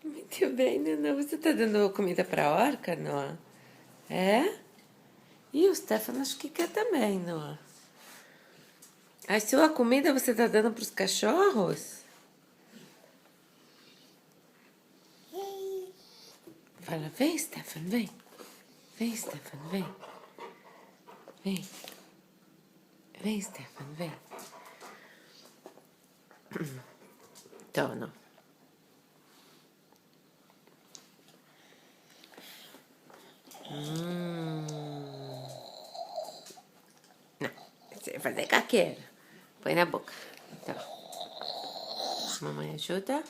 Muito bem, Noa. Você tá dando comida pra orca, Noa? É? E o Stefano acho que quer também, Noa. A sua comida você tá dando pros cachorros? Fala, vem, Stefano, vem. Vem, Stefano, vem. Vem. Vem, Stefano, vem. Tono. Não, você vai fazer caqueira. Põe na boca. Então. Mamãe ajuda.